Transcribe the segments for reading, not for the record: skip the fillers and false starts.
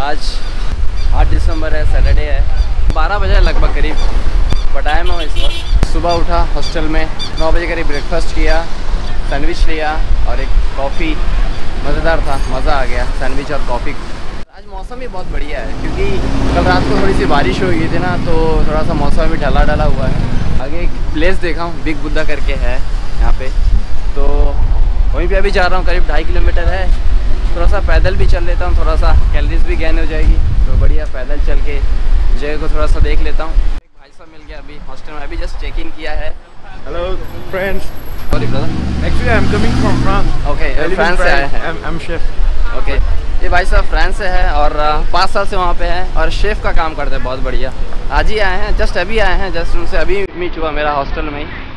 आज 8 दिसंबर है, सैटरडे है। 12 बजे लगभग करीब पटाया में हूँ इस वक्त। सुबह उठा, हॉस्टल में 9 बजे करीब ब्रेकफास्ट किया, सैंडविच लिया और एक कॉफ़ी। मज़ेदार था, मज़ा आ गया सैंडविच और कॉफ़ी। आज मौसम भी बहुत बढ़िया है क्योंकि कल रात को थोड़ी सी बारिश हो गई थी ना, तो थोड़ा सा मौसम भी ढला ढला हुआ है। आगे एक प्लेस देखा हूँ, बिग बुद्धा करके है यहाँ पे, तो वहीं पे अभी जा रहा हूँ। करीब 2.5 किलोमीटर है। थोड़ा सा पैदल भी चल लेता हूँ, थोड़ा सा कैलोरीज भी गेन हो जाएगी, तो बढ़िया पैदल चल के जगह को थोड़ा सा देख लेता हूँ। एक भाई साहब मिल गया अभी हॉस्टल में, अभी जस्ट चेक इन किया है। Hello friends. Sorry brother, actually I am coming from France. Okay, France से आए हैं। I am chef. ओके, ये भाई साहब फ्रांस से है और 5 साल से वहाँ पे है और शेफ़ का काम करते हैं। बहुत बढ़िया। आज ही आए हैं, जस्ट अभी आए हैं, जस्ट उनसे अभी मीट हुआ मेरा हॉस्टल में ही।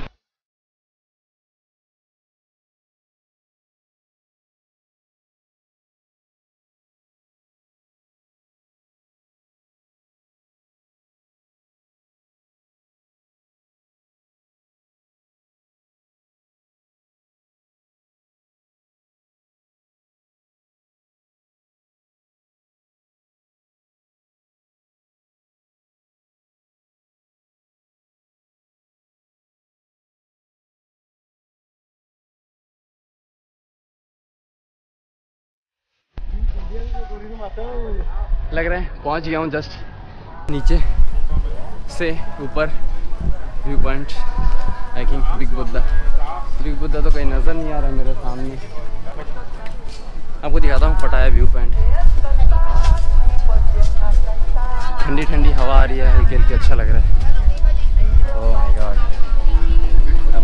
लग रहा है पहुंच गया हूँ जस्ट नीचे से ऊपर view point. I think big Buddha तो कहीं नज़र नहीं आ रहा मेरे सामने। आपको दिखाता हूँ पटाया व्यू पॉइंट। ठंडी ठंडी हवा आ रही है, हल्की हल्की, अच्छा लग रहा है। ओह माय गॉड,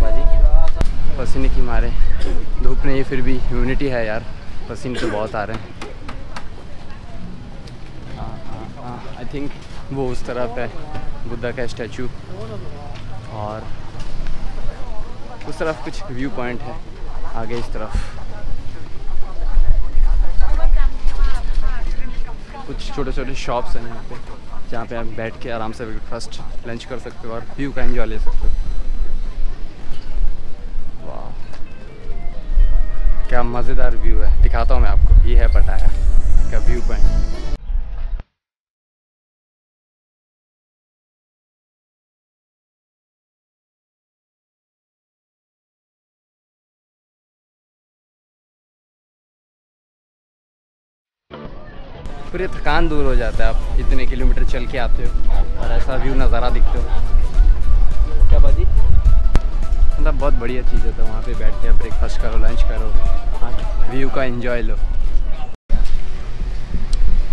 बाजी पसीने की मारे, धूप नहीं है फिर भी ह्यूमिडिटी है यार, पसीने तो बहुत आ रहे हैं। आई थिंक वो उस तरफ है बुद्धा का स्टैचू और उस तरफ कुछ व्यू पॉइंट है आगे इस तरफ। कुछ छोटे छोटे शॉप्स हैं यहाँ पे, जहाँ पे आप बैठ के आराम से ब्रेकफास्ट लंच कर सकते हो और व्यू का एंजॉय ले सकते हो। वाह, क्या मज़ेदार व्यू है। दिखाता हूँ मैं आपको, ये है पटाया का व्यू पॉइंट। पूरी थकान दूर हो जाता है, आप इतने किलोमीटर चल के आते हो और ऐसा व्यू नज़ारा दिखते हो। क्या बाजी, मतलब बहुत बढ़िया चीज़ है। तो वहाँ पे बैठ के आप ब्रेकफास्ट करो, लंच करो, व्यू का एंजॉय लो।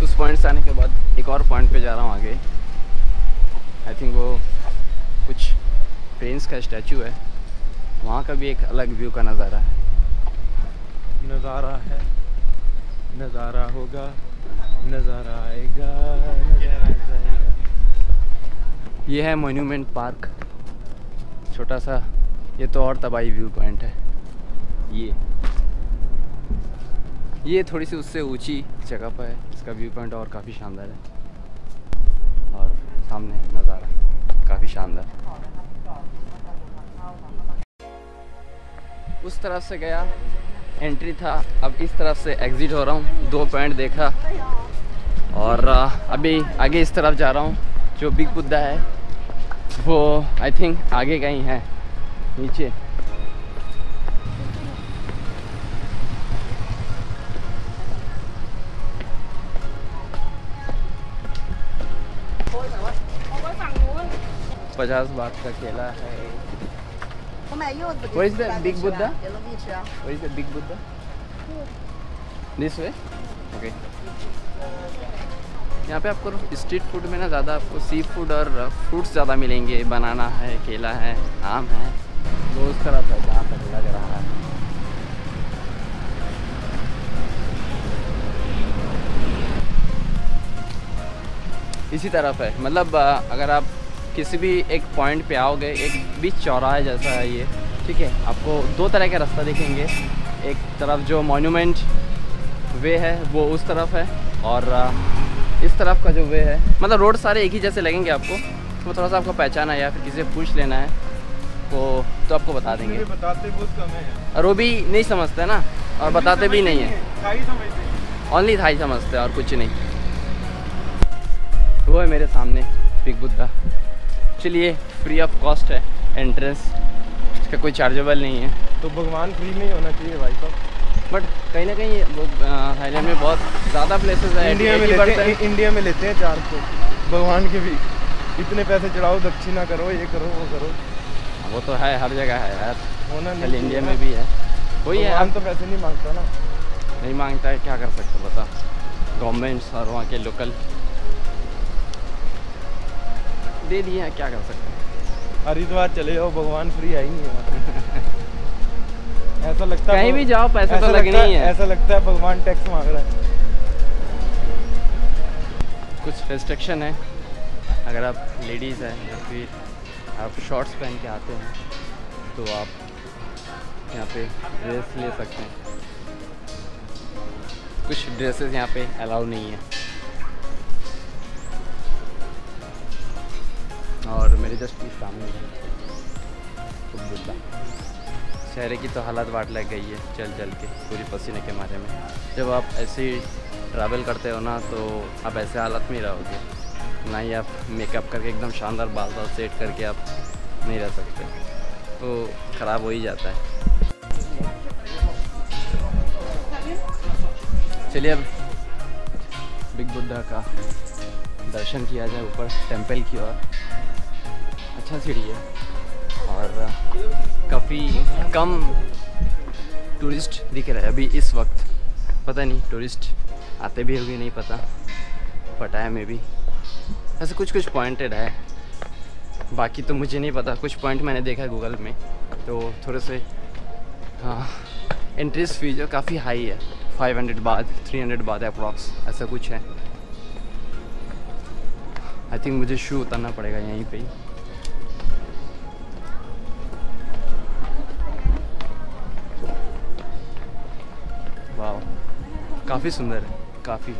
उस पॉइंट से आने के बाद एक और पॉइंट पे जा रहा हूँ आगे। आई थिंक वो कुछ प्रिंस का स्टैचू है, वहाँ का भी एक अलग व्यू का नज़ारा है। नज़ारा होगा, नज़ारा आएगा, नज़ारा जाएगा। ये है मॉन्यूमेंट पार्क, छोटा सा। ये तो और तबाही व्यू पॉइंट है। ये थोड़ी सी उससे ऊंची जगह पर है, इसका व्यू पॉइंट और काफ़ी शानदार है और सामने नज़ारा काफ़ी शानदार। उस तरफ से गया, एंट्री था, अब इस तरफ से एग्ज़िट हो रहा हूँ। 2 पॉइंट देखा और अभी आगे इस तरफ जा रहा हूँ। जो बिग बुद्धा है वो आई थिंक आगे का ही है, नीचे। $50 का केला है। Where is the big Buddha? Where is the big Buddha? This way? Okay. यहाँ पे आपको स्ट्रीट फूड में ना ज़्यादा आपको सी फूड और फ्रूट्स ज़्यादा मिलेंगे। बनाना है, केला है, आम है। वो उस तरफ है जहाँ पर लग रहा है। इसी तरफ है, मतलब अगर आप किसी भी एक पॉइंट पे आओगे, एक बीच चौराहे जैसा है ये, ठीक है। आपको 2 तरह के रास्ता दिखेंगे। एक तरफ जो मॉन्यूमेंट वे है वो उस तरफ है और इस तरफ का जो वे है, मतलब रोड सारे एक ही जैसे लगेंगे आपको। तो थोड़ा सा आपको पहचाना है या फिर किसी से पूछ लेना है तो आपको बता देंगे। बताते बहुत कम है और वो भी नहीं समझते ना, और बताते भी नहीं है। ओनली थाई समझते हैं और कुछ नहीं। वो है मेरे सामने बिग बुद्धा। चलिए फ्री ऑफ कॉस्ट है एंट्रेंस, इसका कोई चार्जेबल नहीं है। तो भगवान फ्री में ही होना चाहिए भाई साहब। बट कहीं ना कहीं वो थाईलैंड में बहुत ज़्यादा प्लेसेस है। इंडिया में लेते हैं 400 भगवान के भी। इतने पैसे चढ़ाओ, दक्षिणा करो, ये करो वो करो। वो तो है, हर जगह है यार, होना कल इंडिया में भी है। वही है, भगवान तो पैसे नहीं मांगता ना। नहीं मांगता है, क्या कर सकते बता, गवर्नमेंट्स और वहाँ के लोकल दे दिए हैं, क्या कर सकते हैं। हरिद्वार चले जाओ, भगवान फ्री है ही नहीं है। ऐसा लगता है कहीं भी जाओ पैसे तो लगने ही है। ऐसा लगता है भगवान टैक्स मांग रहा है। कुछ रिस्ट्रिक्शन है, अगर आप लेडीज़ हैं या फिर आप शॉर्ट्स पहन के आते हैं तो आप यहाँ पे ड्रेस ले सकते हैं। कुछ ड्रेसेस यहाँ पे अलाउ नहीं है। और मेरे जस्ट सामने है बिग बुद्धा। चेहरे की तो हालत वाट लग गई है चल चल के, पूरी पसीने के मारे में। जब आप ऐसे ट्रैवल करते हो ना तो आप ऐसे हालत में ही रहोगे, ना ही आप मेकअप करके एकदम शानदार बाल सेट करके आप नहीं रह सकते, तो ख़राब हो ही जाता है। चलिए अब बिग बुद्धा का दर्शन किया जाए ऊपर टेंपल की ओर। अच्छा सीढ़ी है और काफ़ी कम टूरिस्ट दिख रहे हैं अभी इस वक्त। पता नहीं टूरिस्ट आते भी होंगे, नहीं पता, बट है में भी ऐसे कुछ पॉइंटेड है, बाकी तो मुझे नहीं पता। कुछ पॉइंट मैंने देखा है गूगल में, तो थोड़े से हाँ एंट्रीज फी जो काफ़ी हाई है, 500 बात 300 बात अप्रॉक्स ऐसा कुछ है। आई थिंक मुझे शू उतारना पड़ेगा यहीं पे ही। वाह, काफ़ी सुंदर है, काफ़ी।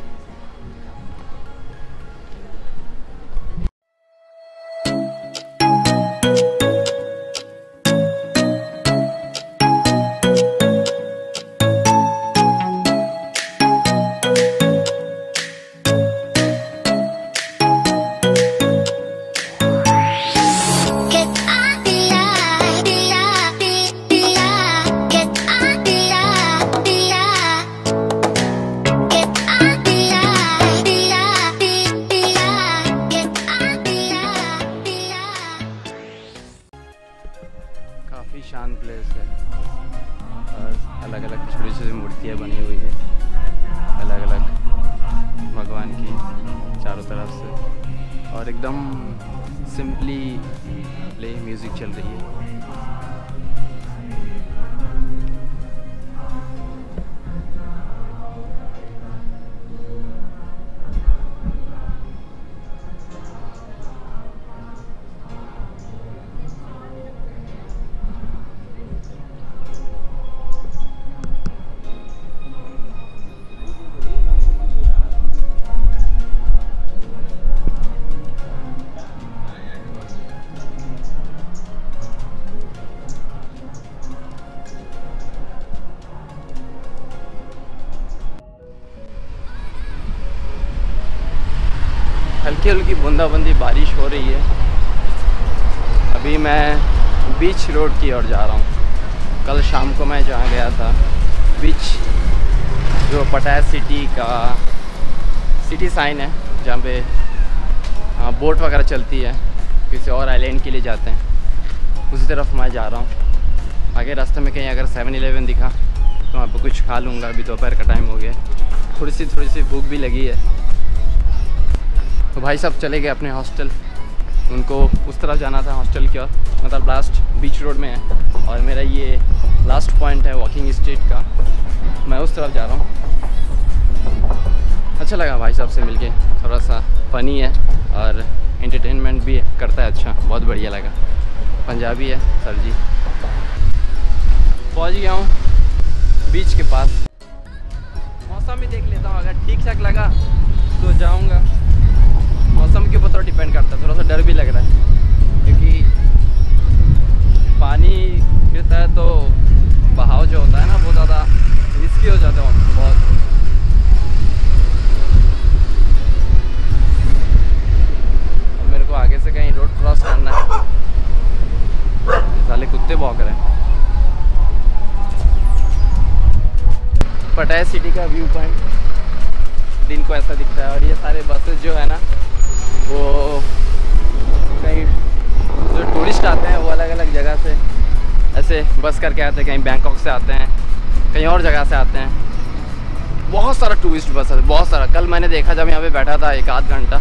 काफ़ी शांत प्लेस है और अलग अलग छोटी छोटी मूर्तियाँ बनी हुई है अलग अलग भगवान की चारों तरफ से, और एकदम सिंपली प्ले म्यूज़िक चल रही है। हल्की हल्की बूंदाबंदी बारिश हो रही है। अभी मैं बीच रोड की ओर जा रहा हूँ। कल शाम को मैं जहाँ गया था बीच, जो पटाया सिटी का सिटी साइन है, जहाँ पे बोट वगैरह चलती है, किसी और आइलैंड के लिए जाते हैं, उसी तरफ मैं जा रहा हूँ। आगे रास्ते में कहीं अगर 7-Eleven दिखा तो वहाँ पर कुछ खा लूँगा। अभी दोपहर का टाइम हो गया, थोड़ी सी भूख भी लगी है। तो भाई साहब चले गए अपने हॉस्टल, उनको उस तरफ जाना था हॉस्टल की ओर, मतलब लास्ट बीच रोड में है और मेरा ये लास्ट पॉइंट है वॉकिंग स्ट्रीट का, मैं उस तरफ जा रहा हूँ। अच्छा लगा भाई साहब से मिलके, थोड़ा सा फ़नी है और एंटरटेनमेंट भी करता है, अच्छा बहुत बढ़िया लगा। पंजाबी है सर जी। पहुँच गया हूँ बीच के पास। मौसम भी देख लेता हूँ, अगर ठीक ठाक लगा तो जाऊँगा। मौसम के ऊपर थोड़ा डिपेंड करता है, थोड़ा सा डर भी लग रहा है क्योंकि पानी गिरता है तो बहाव जो होता है ना वो ज़्यादा रिस्की हो जाता है बहुत। पटाया सिटी का व्यू पॉइंट दिन को ऐसा दिखता है। और ये सारे बसेस जो है ना वो कहीं जो टूरिस्ट आते हैं वो अलग अलग जगह से ऐसे बस करके आते हैं, कहीं बैंकॉक से आते हैं, कहीं और जगह से आते हैं। बहुत सारा टूरिस्ट बस है, बहुत सारा। कल मैंने देखा जब यहाँ पे बैठा था 1-8 घंटा,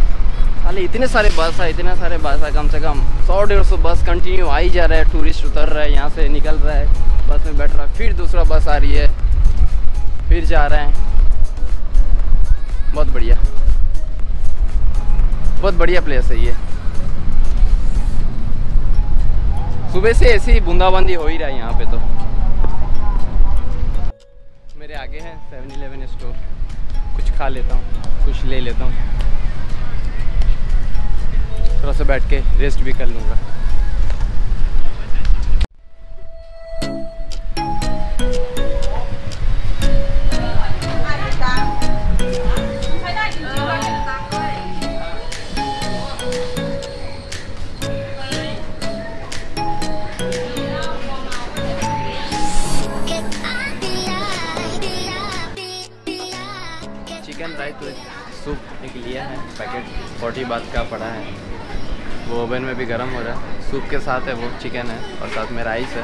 खाली इतने सारे बस है, इतने सारे बस है, कम से कम 100-150 बस कंटिन्यू आ ही जा रहा है। टूरिस्ट उतर रहा है, यहाँ से निकल रहा है, बस में बैठ रहा है, फिर दूसरा बस आ रही है, फिर जा रहे हैं। बहुत बढ़िया, बहुत बढ़िया प्लेस है ये। सुबह से ऐसी ही बूंदाबांदी हो ही रहा है यहाँ पे। तो मेरे आगे है 7-Eleven स्टोर, कुछ खा लेता हूँ, कुछ ले लेता हूँ, थोड़ा सा बैठ के रेस्ट भी कर लूँगा। चिकन राइस सूप एक लिया है पैकेट, 40 बात का पड़ा है। वो ओवन में भी गर्म हो रहा है। सूप के साथ है वो चिकन है और साथ में राइस है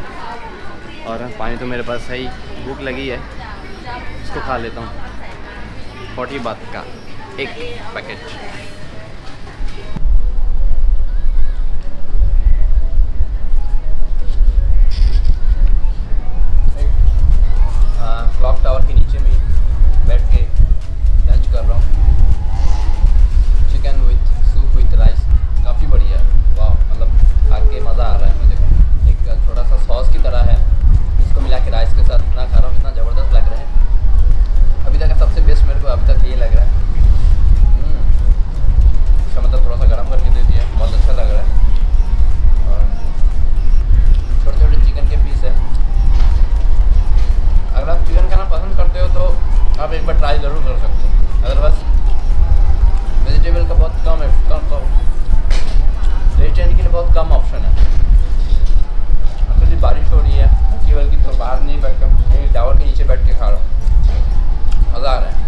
और पानी तो मेरे पास है ही। भूख लगी है, इसको खा लेता हूँ। 40 बात का एक पैकेट। क्लॉक टावर के नीचे में बैठ के लंच कर रहा हूँ। Chicken with soup with rice, काफ़ी बढ़िया है। वाह, मतलब खा के मज़ा आ रहा है मुझे। एक थोड़ा सा सॉस की तरह है, इसको मिला के राइस के साथ इतना खा रहा हूँ, इतना ज़बरदस्त लग रहा है। अभी तक का सबसे बेस्ट मेरे को अभी तक ये लग रहा है। इसका मतलब थोड़ा सा गर्म करके दे दिया, बहुत अच्छा लग रहा है। और छोटे छोटे चिकन के पीस है। अगर आप चिकन खाना पसंद करते हो तो आप एक बार ट्राई ज़रूर कर सकते हो। अदरवाइज वेजिटेबल का बहुत कम है, वेजिटेरियन के लिए बहुत कम ऑप्शन है। एक्चुअली बारिश हो रही है केवल की, तो बाहर नहीं बैठ कर टावर के नीचे बैठ के खा रहा हूँ, मज़ा आ रहा है।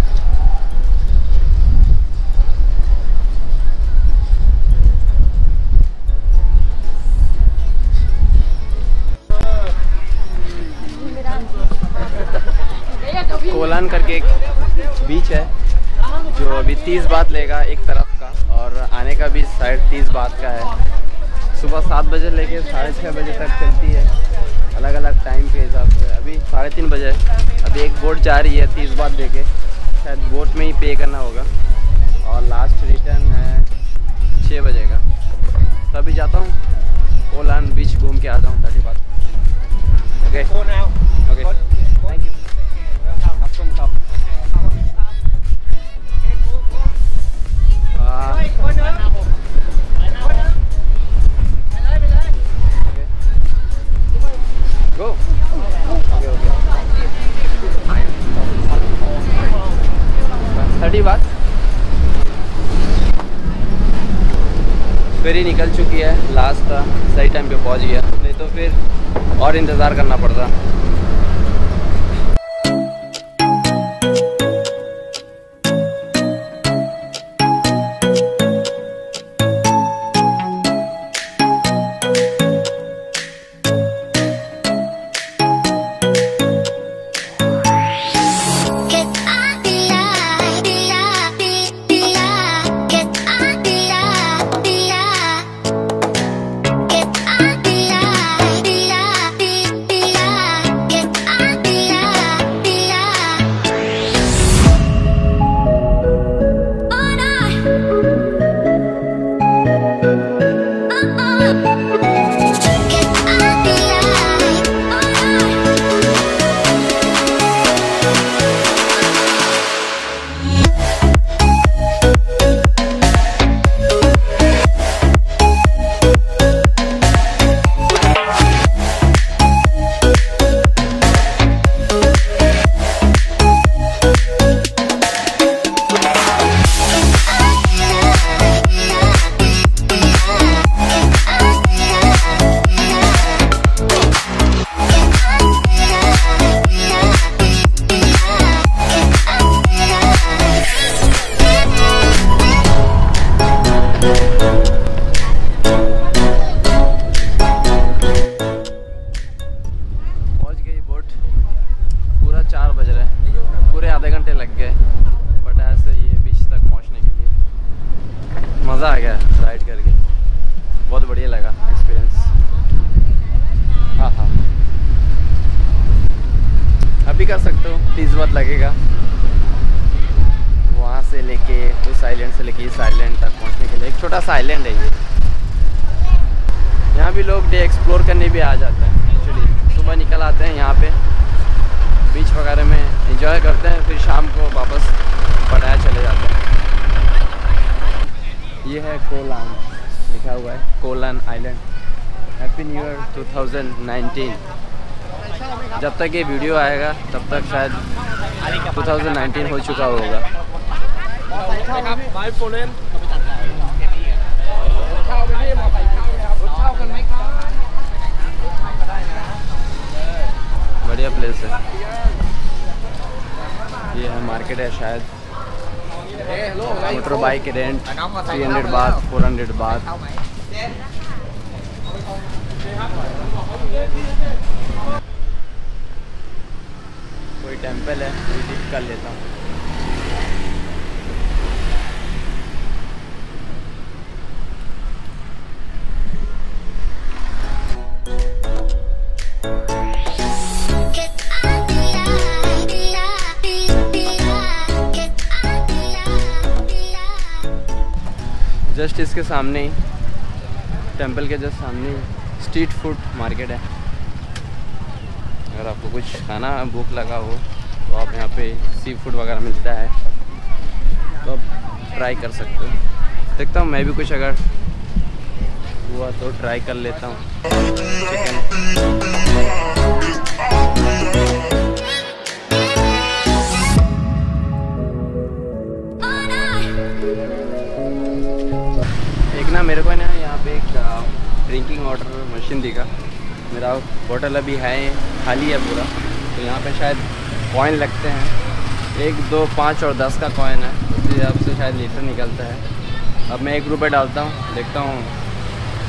कोलान करके एक बीच है जो अभी 30 बात लेगा एक तरफ का, और आने का भी शायद 30 बात का है। सुबह 7 बजे लेके 6:30 बजे तक चलती है, अलग अलग टाइम के हिसाब से। अभी 3:30 बजे, अभी एक बोट जा रही है 30 बात देके, शायद बोट में ही पे करना होगा। और लास्ट रिटर्न है 6 बजे का। तो अभी जाता हूँ कोलान बीच घूम के आता हूँ 30 बात। Okay okay, thank you. Go. Okay, okay. 30 बात फेरी निकल चुकी है, लास्ट था, सही टाइम पे पहुंच गया, नहीं तो फिर और इंतज़ार करना पड़ता। बहुत लगेगा वहाँ से लेके उस आइलैंड से लेके इस आइलैंड तक पहुँचने के लिए। एक छोटा सा आइलैंड है ये। यहाँ भी लोग डे एक्सप्लोर करने भी आ जाते हैं। एक्चुअली सुबह निकल आते हैं यहाँ पे बीच वगैरह में एंजॉय करते हैं, फिर शाम को वापस पटाया चले जाते हैं। ये है कोलान, लिखा हुआ है Kolhan island. Happy new year 2019। जब तक ये वीडियो आएगा तब तक शायद 2019 हो चुका होगा। बढ़िया प्लेस है। ये है मार्केट है शायद। मोटर बाइक रेंट 300 बात 400 बात। कोई टेंपल है, विजिट कर लेता हूँ। जस्ट इसके सामने ही, टेंपल के जस्ट सामने ही स्ट्रीट फूड मार्केट है। अगर आपको कुछ खाना भूख लगा हो तो आप यहाँ पे सी फूड वगैरह मिलता है तो आप ट्राई कर सकते हो। देखता हूँ मैं भी कुछ अगर हुआ तो ट्राई कर लेता हूँ चिकन। एक ना मेरे को ना यहाँ पे एक ड्रिंकिंग वाटर मशीन दिखा। मेरा बोतल अभी है खाली है पूरा, तो यहाँ पे शायद कॉइन लगते हैं। 1, 2, 5 और 10 का कॉइन है, उसी हिसाब से शायद लीटर निकलता है। अब मैं 1 रुपये डालता हूँ, देखता हूँ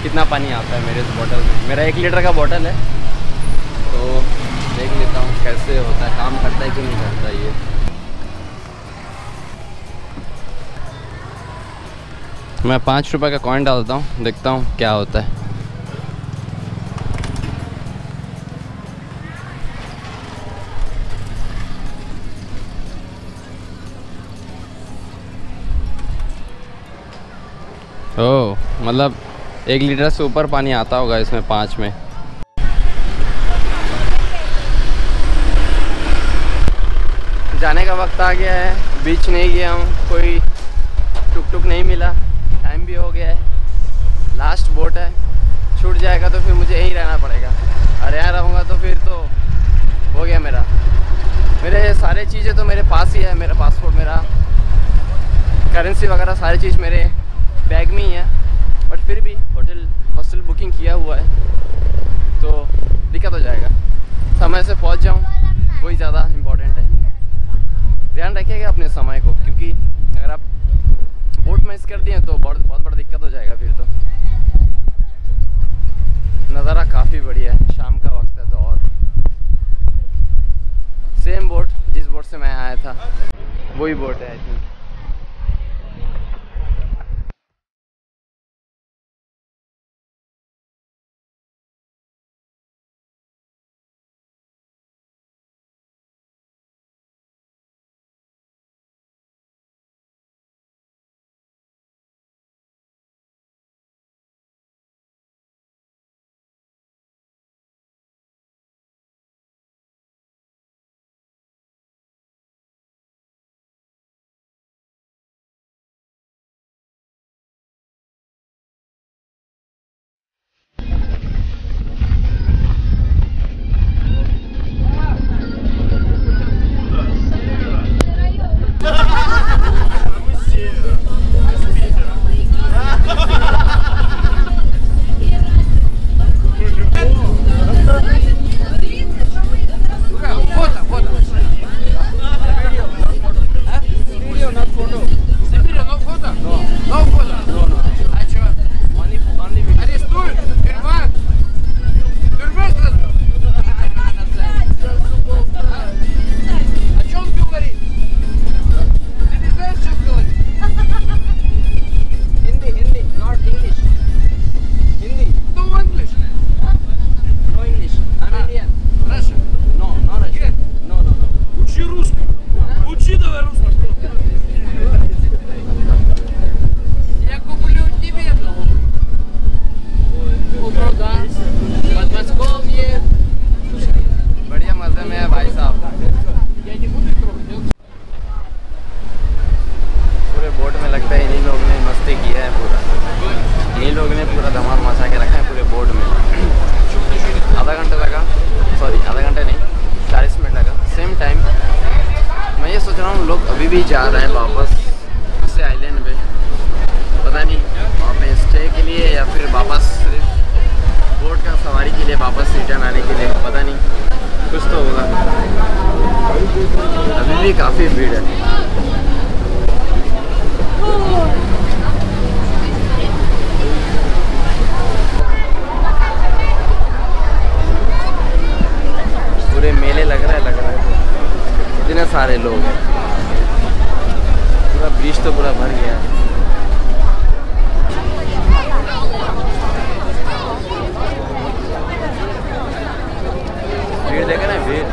कितना पानी आता है मेरे इस बोतल में। मेरा 1 लीटर का बोतल है, तो देख लेता हूँ कैसे होता है, काम करता है कि नहीं करता ये। मैं 5 रुपये का कॉइन डालता हूँ, देखता हूँ क्या होता है। ओह, मतलब 1 लीटर से ऊपर पानी आता होगा इसमें 5 में। जाने का वक्त आ गया है, बीच नहीं गया हूँ, कोई टुक टुक नहीं मिला, टाइम भी हो गया है। लास्ट बोट है, छूट जाएगा तो फिर मुझे यहीं रहना पड़ेगा। और यहाँ रहूँगा तो फिर तो हो गया मेरा। मेरे सारे चीज़ें तो मेरे पास ही है, मेरा पासपोर्ट, मेरा करेंसी वगैरह सारी चीज़ मेरे बैग में ही है। बट फिर भी हॉस्टल बुकिंग किया हुआ है तो दिक्कत हो जाएगा। समय से पहुंच जाऊं वही ज़्यादा इम्पोर्टेंट है। ध्यान रखिएगा अपने समय को, क्योंकि अगर आप बोट मिस कर दिए तो बहुत बड़ा दिक्कत हो जाएगा फिर तो। नज़ारा काफ़ी बढ़िया है, शाम का वक्त है तो और सेम बोट जिस बोट से मैं आया था वही बोट है आई थिंक। रहा हूँ लोग अभी भी जा रहे हैं वापस से आइलैंड पे, पता नहीं वहाँ पे स्टे के लिए या फिर वापस सिर्फ बोट का सवारी के लिए वापस रिटर्न आने के लिए, पता नहीं, कुछ तो होगा। अभी भी काफ़ी भीड़ है। पूरे मेले लग रहा है इतने सारे लोग हैं। पूरा ब्रिज तो पूरा भर गया है। भीड़ देख रहे हैं, भीड़।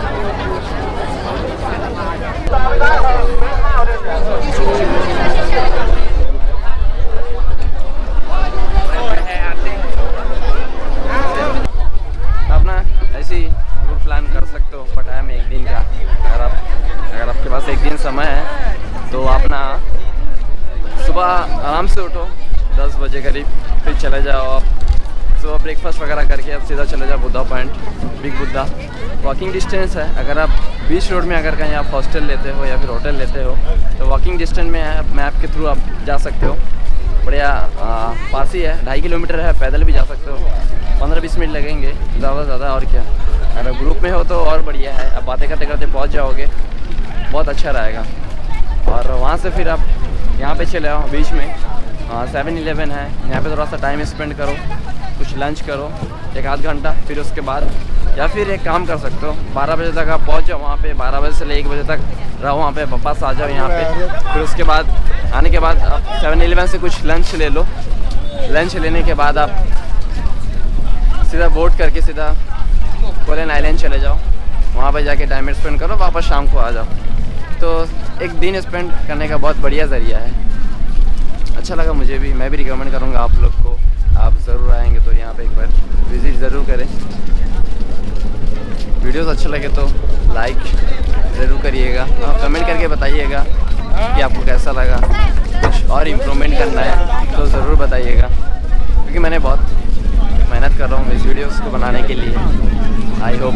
अपना ऐसी टूर प्लान कर सकते हो पटाया में एक दिन का। अगर आपके पास एक दिन समय है तो अपना सुबह आराम से उठो 10 बजे करीब, फिर चले जाओ आप सुबह ब्रेकफास्ट वगैरह करके आप सीधा चले जाओ Buddha point, big Buddha. Walking distance है। अगर आप बीच रोड में अगर कहीं आप हॉस्टल लेते हो या फिर होटल लेते हो तो वॉकिंग डिस्टेंस में है, मैप के थ्रू आप जा सकते हो। बढ़िया पास ही है, 2.5 किलोमीटर है, पैदल भी जा सकते हो। 15-20 मिनट लगेंगे ज़्यादा से ज़्यादा, और क्या। अगर ग्रुप में हो तो और बढ़िया है, आप बातें करते करते पहुंच जाओगे, बहुत अच्छा रहेगा। और वहाँ से फिर आप यहाँ पे चले आओ बीच में, 7-Eleven है, यहाँ पे थोड़ा सा टाइम स्पेंड करो, कुछ लंच करो 1-आध घंटा। फिर उसके बाद या फिर एक काम कर सकते हो, 12 बजे तक आप पहुँच जाओ वहाँ पे, 12 बजे से ले 1 बजे तक रहो वहाँ पे, वापस आ जाओ यहाँ पे। फिर उसके बाद आने के बाद आप 7-Eleven से कुछ लंच ले लो। लंच लेने के बाद आप सीधा बोट करके सीधा कोलिन आइलैंड चले जाओ, वहाँ पे जाके टाइम स्पेंड करो, वापस शाम को आ जाओ। तो एक दिन स्पेंड करने का बहुत बढ़िया ज़रिया है। अच्छा लगा मुझे भी, मैं भी रिकमेंड करूँगा आप लोग को। आप ज़रूर आएंगे तो यहाँ पे एक बार विज़िट ज़रूर करें। वीडियोस अच्छे लगे तो लाइक ज़रूर करिएगा और कमेंट करके बताइएगा कि आपको कैसा लगा। कुछ और इम्प्रूवमेंट करना है तो ज़रूर बताइएगा, क्योंकि मैंने बहुत मेहनत कर रहा हूँ इस वीडियोस को बनाने के लिए। आई होप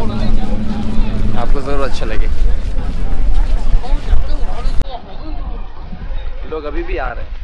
आपको ज़रूर अच्छा लगे। लोग अभी भी आ रहे हैं।